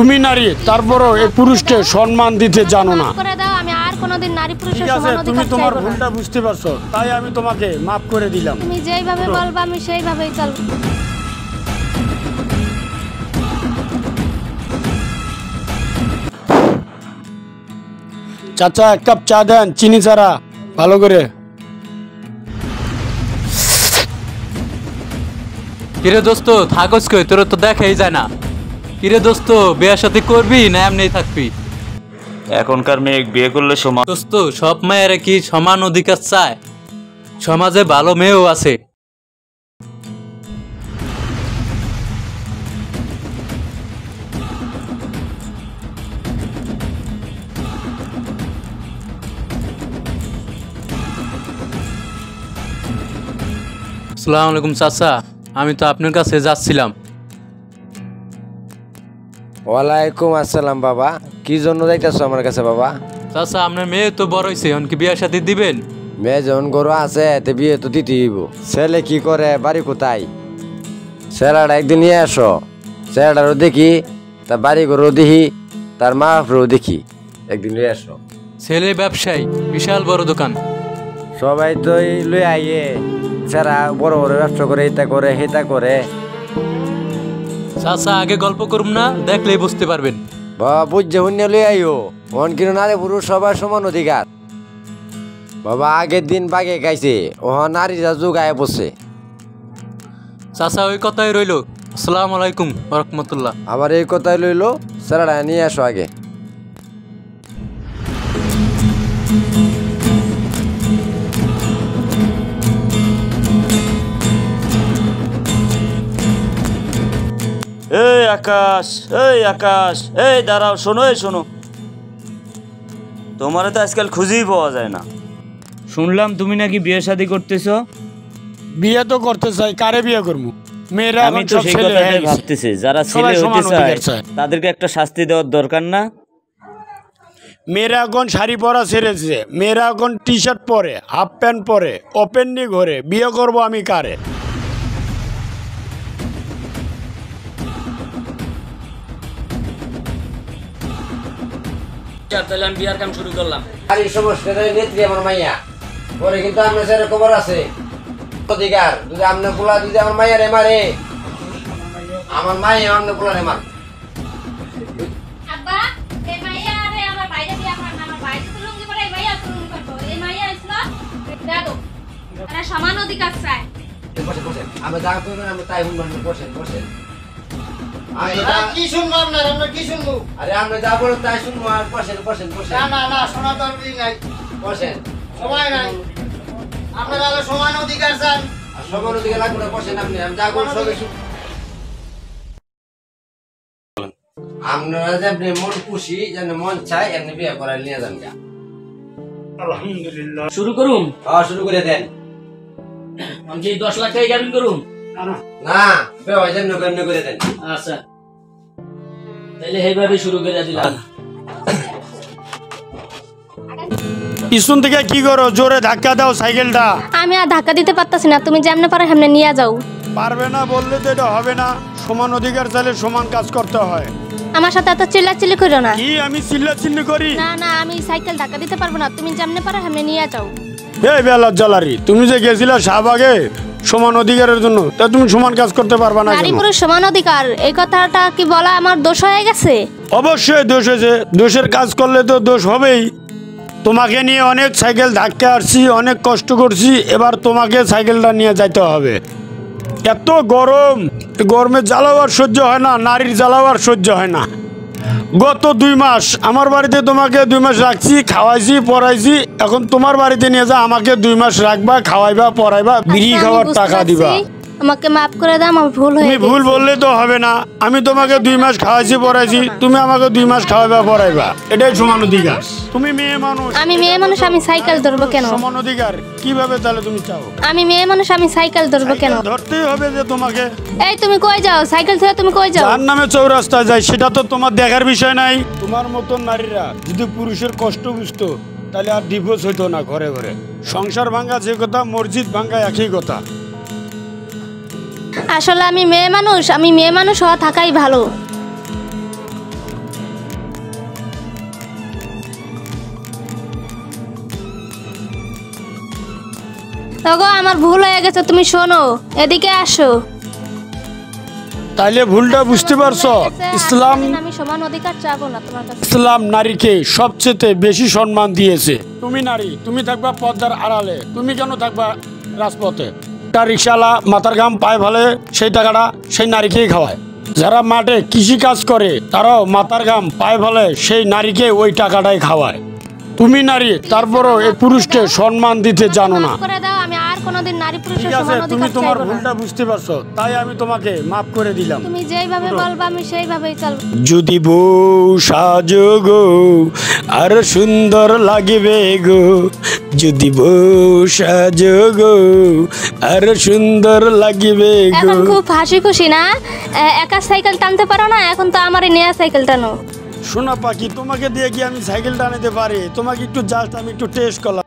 তুমি নারী, তারপরও এই পুরুষকে সম্মান দিতে জানো না। করে দাও, আমি আর কোনোদিন নারী পুরুষের ঠিক আছে, সমান তুমি অধিকার তোমার চাইবো না। ভুলটা বুঝতে পারছো, তাই আমি তোমাকে মাফ করে দিলাম। তুমি যেইভাবে বলবা আমি সেইভাবেই চলবো। চাচা, এক কাপ চা দেন, চিনি ছাড়া, ভালো করে। কিরে দোস্ত, থাকস কই? তোর তো দেখাই যায় না। কিরে দোস্ত, বিয়ের সাথে করবি না এমনি থাকবি? এখনকার মেয়ে বিয়ে করলে সমান। দোস্ত, সব মেয়েরা কি সমান অধিকার চায়? সমাজে ভালো মেয়েও আছে। আসসালামু আলাইকুম চাচা, আমি তো আপনার কাছে যাচ্ছিলাম। ওয়ালাইকুম আসসালাম বাবা, কি জন্য যাইতেছো আমার কাছে বাবা? চাচা, আপনার মেয়ে তো বড় হয়েছে, এখন কি বিয়ের সাথে দিবেন? মেয়ে যখন গরু আছে তে বিয়ে তো দিতে হইব। ছেলে কি করে, বাড়ি কোথায়? ছেলেটা একদিন নিয়ে আসো, ছেলেটারও দেখি, তার বাড়ি গরু দেখি, তার মা বাপরও দেখি, একদিন নিয়ে আসো। ছেলে ব্যবসায়ী, বিশাল বড় দোকান। সবাই তো লই আইয়ে, ছেড়া বড় বড় ব্যবসা করে, এটা করে সেটা করে। চাচা, আগে গল্প করুন না, দেখলেই বুঝতে পারবেন। বাবা বুঝছে শূন্য লই আইও, মন কিন্তু নারী পুরুষ সবার সমান অধিকার। বাবা আগের দিন বাগে গাইছে, ও নারীরা যুগায় বসে। চাচা, ওই কথাই রইল। আসসালামু আলাইকুম রহমতুল্লাহ। আবার এই কথাই লইলো, ছেলেটা নিয়ে আসো আগে। এই আকাশ, এই আকাশ, এই দাঁড়াও, শোনো, এই শোনো, তোমার তো আজকাল খুঁজেই পাওয়া যায় না। শুনলাম তুমি নাকি বিয়ে শাদী করতেছো। বিয়ে তো করতে চাই, কারে বিয়ে করবো? মেয়েরা আমি এখন তো সব সেই ছেলে হয়ে কথাটাই গেছে। ভাবতেছি, যারা সবাই ছেলে হতে সমান চায় অধিকার চায়। তাদেরকে একটা শাস্তি দেওয়ার দরকার না? মেয়েরা এখন শাড়ি পরা ছেড়েছে, মেয়েরা এখন টি শার্ট পরে, হাফ প্যান্ট পরে, ওপেন নি ঘরে। বিয়ে করব আমি কারে? তাহলে আমি বিয়ার কাম শুরু করলাম। নারী সমস্যার নেত্রী আমার মাইয়া, পরে কিন্তু আপনার স্যারের খবর আছে অধিকার। যদি আপনার পোলা যদি আমার মাইয়ারে মারে, আমার মাইয়া আপনার পোলারে মার। আব্বা, এই মাইয়া আরে আমার বাইরে বিয়া করার না, আমার বাইরে তো লুঙ্গি পরে এই মাইয়া তো লুঙ্গি পরবো। এই মাইয়া আসলো দাদু, এরা সমান অধিকার চায়। বসেন বসেন, আমি যা করবেন আমি তাই শুনবেন। বসেন বসেন, কি শুনবো আপনার? আমরা কি শুনবো? আরে আপনি যা বলেন তাই শুনবো। আর বসেন বসেন বসেন না না না, শোনা দরকারই নাই, বসেন। সময় নাই। আপনারা আলো সমান অধিকার চান। আর সবার দিকে লাগবে না, বসেন আপনি। আমি যা করবো সবাই আপনারা যে আপনি মন খুশি, যেন মন চাই এমনি বিয়ে করার নিয়ে যান। আলহামদুলিল্লাহ। শুরু করুন। হ্যাঁ শুরু করে দেন। আমি কি 10 লাখ টাকা গাবিন করুন? না বেওয়া যেমনি কেমনি করে দেন। আচ্ছা, তাহলে এইভাবে শুরু করে দিলাম। পিছন থেকে কি করো? জোরে ধাক্কা দাও সাইকেলটা। আমি আর ধাক্কা দিতে পারতাছি না, তুমি যেমনে পারো হেমনে নিয়ে যাও। পারবে না বললে তো এটা হবে না। সমান অধিকার চাইলে সমান কাজ করতে হয়। আমার সাথে এত চিল্লাচিল্লি করো না। কি আমি চিল্লাচিল্লি করি? না না, আমি সাইকেল ধাক্কা দিতে পারবো না, তুমি যেমনে পারো হেমনে নিয়ে যাও। এই বেলার জ্বালারি, তুমি যে গেছিলা শাহবাগে সমান অধিকারের জন্য, তা তুমি সমান কাজ করতে পারবা না নারী কেন? পুরুষ সমান অধিকার, এই কথাটা কি বলা আমার দোষ হয়ে গেছে? অবশ্যই দোষ হয়েছে। দোষের কাজ করলে তো দোষ হবেই। তোমাকে নিয়ে অনেক সাইকেল ধাক্কা আসছি, অনেক কষ্ট করছি, এবার তোমাকে সাইকেলটা নিয়ে যাইতে হবে। এত গরম, গরমে জ্বালাও আর সহ্য হয় না, নারীর জ্বালাও আর সহ্য হয় না। গত 2 মাস আমার বাড়িতে তোমাকে 2 মাস রাখছি, খাওয়াইছি, পড়াইছি। এখন তোমার বাড়িতে নিয়ে যা, আমাকে 2 মাস রাখবা, খাওয়াইবা, পড়াইবা, বিড়ি আচ্ছা, আমি খাওয়ার বুঝতে টাকা পারছি। দিবা। আমাকে মাফ করে দাও, আমার ভুল হয়ে তুমি গেছে। ভুল বললে তো হবে না। আমি তোমাকে 2 মাস খাওয়াইছি, পড়াইছি, তুমি আমাকে 2 মাস খাওয়াইবা, পড়াইবা। এটাই সমান অধিকার। তুমি মেয়ে মানুষ। আমি মেয়ে মানুষ, আমি সাইকেল ধরবো কেন? সমান অধিকার কিভাবে তাহলে তুমি চাও? আমি মেয়ে মানুষ, আমি সাইকেল ধরবো কেন? সাইকেল ধরতেই হবে যে তোমাকে। এই তুমি কই যাও? সাইকেল থেকে তুমি কই যাও? যার নামে চৌরাস্তায় যায় সেটা তো তোমার দেখার বিষয় নাই। তোমার মতন নারীরা যদি পুরুষের কষ্ট বুঝতো, তাহলে আর ডিভোর্স হইতো না ঘরে ঘরে। সংসার ভাঙা যে কথা, মসজিদ ভাঙা একই কথা। আসলে আমি মেয়ে মানুষ, আমি মেয়ে মানুষ হওয়া থাকাই ভালো। ওগো আমার ভুল হয়ে গেছে, তুমি শোনো, এদিকে আসো। তাইলে ভুলটা বুঝতে পারছো? ইসলাম আমি সমান অধিকার চাবো না তোমার কাছে। ইসলাম নারীকে সবচেয়ে বেশি সম্মান দিয়েছে। তুমি নারী, তুমি থাকবা পর্দার আড়ালে, তুমি কেন থাকবা রাজপথে? একটা রিক্সাওয়ালা মাথার ঘাম পায়ে ফেলে, সেই টাকাটা সেই নারীকেই খাওয়ায়। যারা মাঠে কৃষি কাজ করে তারাও মাথার ঘাম পায়ে ফেলে, সেই নারীকে ওই টাকাটাই খাওয়ায়। তুমি নারী, তারপরও এই পুরুষকে সম্মান দিতে জানো না। মাফ করে দাও, আমি আর কোনোদিন নারী পুরুষের ঠিক আছে, সমান তুমি অধিকার তোমার চাইবো না। ভুলটা বুঝতে পারছো, তাই আমি তোমাকে মাফ করে দিলাম। তুমি যেইভাবে বলবা আমি সেইভাবেই চলবো। যদি বউ সাজো গো আর সুন্দর লাগবে গো, যদি বউ সাজো গো আর সুন্দর লাগবে গো। এখন খুব হাসি খুশি না? একা সাইকেল টানতে পারো না, এখন তো আমারই নেয়া সাইকেল টানো। শোনা পাখি, তোমাকে দিয়ে কি আমি সাইকেল টানাতে পারি? তোমাকে একটু জাস্ট আমি একটু টেস্ট করলাম।